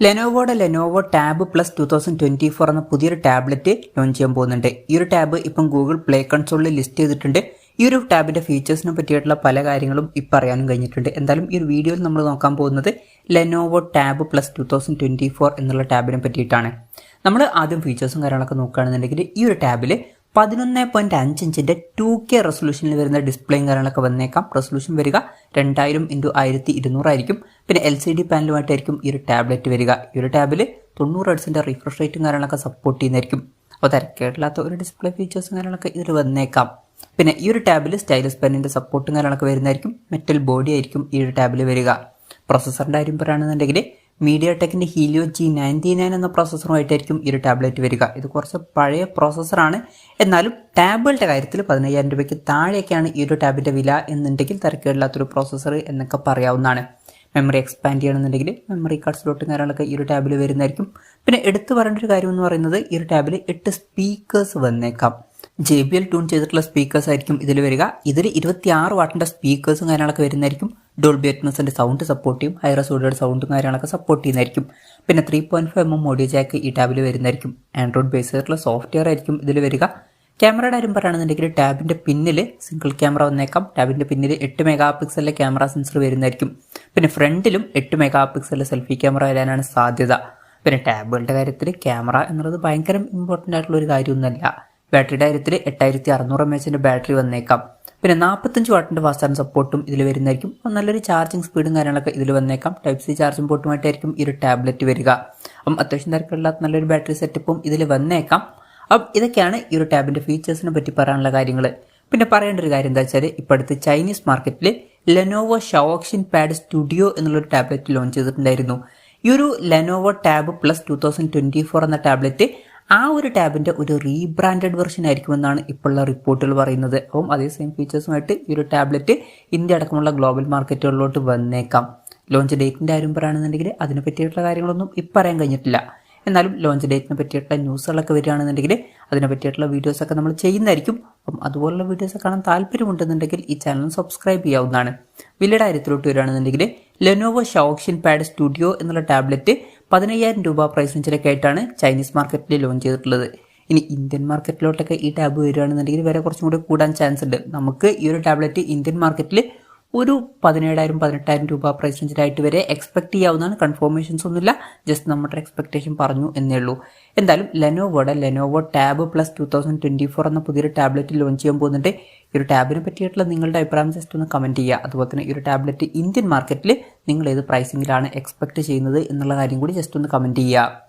ലെനോവോയുടെ Lenovo tab plus 2024 എന്ന പുതിയൊരു tablet launch ചെയ്യാൻ പോകുന്നുണ്ട്. ഈ ഒരു ടാബ് ഇപ്പം ഗൂഗിൾ പ്ലേ കൺസോളിൽ ലിസ്റ്റ് ചെയ്തിട്ടുണ്ട്. ഈ ഒരു ടാബിന്റെ ഫീച്ചേഴ്സിനെ പറ്റിയിട്ടുള്ള പല കാര്യങ്ങളും ഇപ്പം അറിയാനും കഴിഞ്ഞിട്ടുണ്ട്. എന്തായാലും ഈ ഒരു വീഡിയോയിൽ നമ്മൾ നോക്കാൻ പോകുന്നത് ലെനോവോ ടാബ് പ്ലസ് 2024 എന്നുള്ള ടാബിനെ പറ്റിയിട്ടാണ്. നമ്മൾ ആദ്യം ഫീച്ചേഴ്സും കാര്യങ്ങളൊക്കെ നോക്കുകയാണെന്നുണ്ടെങ്കിൽ ഈ ഒരു ടാബിൽ 11.5 ഇഞ്ചിന്റെ 2K റെസൊല്യൂഷനിൽ വരുന്ന ഡിസ്പ്ലേയും കാര്യങ്ങളൊക്കെ വന്നേക്കാം. റെസൊല്യൂഷൻ വരിക 2000x1200 ആയിരിക്കും. പിന്നെ LCD പാനലുമായിട്ടായിരിക്കും ഈ ഒരു ടാബ്ലറ്റ് വരിക. ഈ ഒരു ടാബിൽ 90 ഹെർട്സിന്റെ റിഫ്രഷ് റേറ്റും കാര്യങ്ങളൊക്കെ സപ്പോർട്ട് ചെയ്യുന്നതായിരിക്കും. അപ്പോൾ തിരക്കേടില്ലാത്ത ഒരു ഡിസ്പ്ലേ ഫീച്ചേഴ്സും കാര്യങ്ങളൊക്കെ ഇതിൽ വന്നേക്കാം. പിന്നെ ഈ ഒരു ടാബിൽ സ്റ്റൈലസ് പെന്നിന്റെ സപ്പോർട്ടും കാര്യങ്ങളൊക്കെ വരുന്നതായിരിക്കും. മെറ്റൽ ബോഡി ആയിരിക്കും ഈ ഒരു ടാബിൽ വരിക. പ്രൊസസ്സറിന്റെ കാര്യം പറയുകയാണെന്നുണ്ടെങ്കിൽ മീഡിയടെക്കിന്റെ ഹീലിയോ G99 എന്ന പ്രോസസ്സറുമായിട്ടായിരിക്കും ഈ ഒരു ടാബ്ലറ്റ് വരിക. ഇത് കുറച്ച് പഴയ പ്രോസസ്സറാണ്. എന്നാലും ടാബുകളുടെ കാര്യത്തിൽ 15,000 രൂപയ്ക്ക് താഴെയൊക്കെയാണ് ഈ ഒരു ടാബിന്റെ വില എന്നുണ്ടെങ്കിൽ തിരക്കേടില്ലാത്തൊരു പ്രോസസ്സർ എന്നൊക്കെ പറയാവുന്നതാണ്. മെമ്മറി എക്സ്പാൻഡ് ചെയ്യണമെന്നുണ്ടെങ്കിൽ മെമ്മറി കാർഡ് സ്ലോട്ടും കാര്യങ്ങളൊക്കെ ഈ ഒരു ടാബിൽ വരുന്നതായിരിക്കും. പിന്നെ എടുത്തു പറയേണ്ട ഒരു കാര്യം എന്ന് പറയുന്നത് ഈ ഒരു ടാബിൽ 8 സ്പീക്കേഴ്സ് വന്നേക്കാം. JBL ട്യൂൺ ചെയ്തിട്ടുള്ള സ്പീക്കേഴ്സ് ആയിരിക്കും ഇതിൽ വരിക. ഇതിൽ 26 വാട്ടിന്റെ സ്പീക്കേഴ്സും കാര്യങ്ങളൊക്കെ വരുന്നതായിരിക്കും. ഡോൾബി അറ്റ്മോസിന്റെ സൗണ്ട് സപ്പോർട്ട് ചെയ്യും. ഹൈ റെസൊല്യൂഷന്റെ സൗണ്ടും കാര്യങ്ങളൊക്കെ സപ്പോർട്ട് ചെയ്യുന്നതായിരിക്കും. പിന്നെ 3.5mm ഓഡിയോ ജാക്ക് ഈ ടാബിൽ വരുന്നതായിരിക്കും. ആൻഡ്രോയിഡ് ബേസ് ആയിട്ടുള്ള സോഫ്റ്റ്വെയർ ആയിരിക്കും ഇതിൽ വരിക. ക്യാമറയുടെ കാര്യം പറയുകയാണെന്നുണ്ടെങ്കിൽ ടാബിന്റെ പിന്നിൽ സിംഗിൾ ക്യാമറ വന്നേക്കാം. ടാബിന്റെ പിന്നിൽ 8 മെഗാ പിക്സലിലെ ക്യാമറ സെൻസർ വരുന്നതായിരിക്കും. പിന്നെ ഫ്രണ്ടിലും 8 മെഗാ പിക്സലിലെ സെൽഫി ക്യാമറ വരാനാണ് സാധ്യത. പിന്നെ ടാബുകളുടെ കാര്യത്തിൽ ക്യാമറ എന്നുള്ളത് ഭയങ്കര ഇമ്പോർട്ടൻ്റ് ആയിട്ടുള്ള ഒരു കാര്യമൊന്നുമല്ല. ബാറ്ററിയുടെ കാര്യത്തിൽ 8600 mAh ബാറ്ററി വന്നേക്കാം. പിന്നെ 45 വാട്ടിന്റെ ഫാസ്റ്റ് ചാർജിംഗ് സപ്പോർട്ടും ഇതിൽ വരുന്നതായിരിക്കും. നല്ലൊരു ചാർജിങ് സ്പീഡും കാര്യങ്ങളൊക്കെ ഇതിൽ വന്നേക്കാം. Type-C ചാർജിംഗ് പോർട്ടുമായിട്ടായിരിക്കും ഈ ഒരു ടാബ്ലറ്റ് വരിക. അപ്പം അത്യാവശ്യം തിരക്കുകളില്ലാത്ത നല്ലൊരു ബാറ്ററി സെറ്റപ്പും ഇതിൽ വന്നേക്കാം. അപ്പം ഇതൊക്കെയാണ് ഈ ഒരു ടാബിന്റെ ഫീച്ചേഴ്സിനെ പറ്റി പറയാനുള്ള കാര്യങ്ങൾ. പിന്നെ പറയേണ്ട ഒരു കാര്യം എന്താ വെച്ചാൽ ഇപ്പോൾ അടുത്ത് ചൈനീസ് മാർക്കറ്റിൽ ലെനോവോ ഷവോക്സിൻ പാഡ് സ്റ്റുഡിയോ എന്നുള്ളൊരു ടാബ്ലറ്റ് ലോഞ്ച് ചെയ്തിട്ടുണ്ടായിരുന്നു. ഈ ഒരു ലെനോവോ ടാബ് പ്ലസ് 2024 എന്ന ടാബ്ലറ്റ് ആ ഒരു ടാബിന്റെ ഒരു റീബ്രാൻഡഡ് വെർഷൻ ആയിരിക്കുമെന്നാണ് ഇപ്പോഴുള്ള റിപ്പോർട്ടുകൾ പറയുന്നത്. അപ്പം അതേ സെയിം ഫീച്ചേഴ്സുമായിട്ട് ഈ ഒരു ടാബ്ലറ്റ് ഇന്ത്യ അടക്കമുള്ള ഗ്ലോബൽ മാർക്കറ്റുകളിലോട്ട് വന്നേക്കാം. ലോഞ്ച് ഡേറ്റിന്റെ കാര്യം പറയുകയാണെന്നുണ്ടെങ്കിൽ അതിനെ പറ്റിയിട്ടുള്ള കാര്യങ്ങളൊന്നും ഇപ്പം അറിയാൻ കഴിഞ്ഞിട്ടില്ല. എന്നാലും ലോഞ്ച് ഡേറ്റിനെ പറ്റിയിട്ടുള്ള ന്യൂസുകളൊക്കെ വരികയാണെന്നുണ്ടെങ്കിൽ അതിനെ പറ്റിയിട്ടുള്ള വീഡിയോസൊക്കെ നമ്മൾ ചെയ്യുന്നതായിരിക്കും. അപ്പം അതുപോലുള്ള വീഡിയോസ് കാണാൻ താല്പര്യമുണ്ടെന്നുണ്ടെങ്കിൽ ഈ ചാനൽ സബ്സ്ക്രൈബ് ചെയ്യാവുന്നതാണ്. വിലയുടെ കാര്യത്തിലോട്ട് വരികയാണെന്നുണ്ടെങ്കിൽ ലെനോവോ ഷവോക്സിൻ പാഡ് സ്റ്റുഡിയോ എന്നുള്ള ടാബ്ലറ്റ് 15,000 രൂപ പ്രൈസ് റേഞ്ചിലൊക്കെ ആയിട്ടാണ് ചൈനീസ് മാർക്കറ്റിൽ ലോഞ്ച് ചെയ്തിട്ടുള്ളത്. ഇനി ഇന്ത്യൻ മാർക്കറ്റിലോട്ടൊക്കെ ഈ ടാബ് വരികയാണെന്നുണ്ടെങ്കിൽ വരെ കുറച്ചും കൂടി കൂടാൻ ചാൻസ് ഉണ്ട്. നമുക്ക് ഈ ഒരു ടാബ്ലറ്റ് ഇന്ത്യൻ മാർക്കറ്റിൽ ഒരു 17,000-18,000 രൂപ പ്രൈസ് റേഞ്ചിലായിട്ട് വരെ എക്സ്പെക്ട് ചെയ്യാവുന്നതാണ്. കൺഫർമേഷൻസ് ഒന്നുമില്ല, ജസ്റ്റ് നമ്മുടെ എക്സ്പെക്ടേഷൻ പറഞ്ഞു എന്നേ ഉള്ളൂ. എന്തായാലും ലെനോവോ ടാബ് പ്ലസ് 2024 എന്ന പുതിയൊരു ടാബ്ലറ്റ് ലോഞ്ച് ചെയ്യാൻ പോകുന്നുണ്ട്. ഈ ഒരു ടാബിനെ പറ്റിയിട്ടുള്ള നിങ്ങളുടെ അഭിപ്രായം ജസ്റ്റ് ഒന്ന് കമൻറ്റ് ചെയ്യുക. അതുപോലെ തന്നെ ഈ ഒരു ടാബ്ലറ്റ് ഇന്ത്യൻ മാർക്കറ്റിൽ നിങ്ങൾ ഏത് പ്രൈസിങ്ങിലാണ് എക്സ്പെക്ട് ചെയ്യുന്നത് എന്നുള്ള കാര്യം കൂടി ജസ്റ്റ് ഒന്ന് കമൻറ്റ് ചെയ്യുക.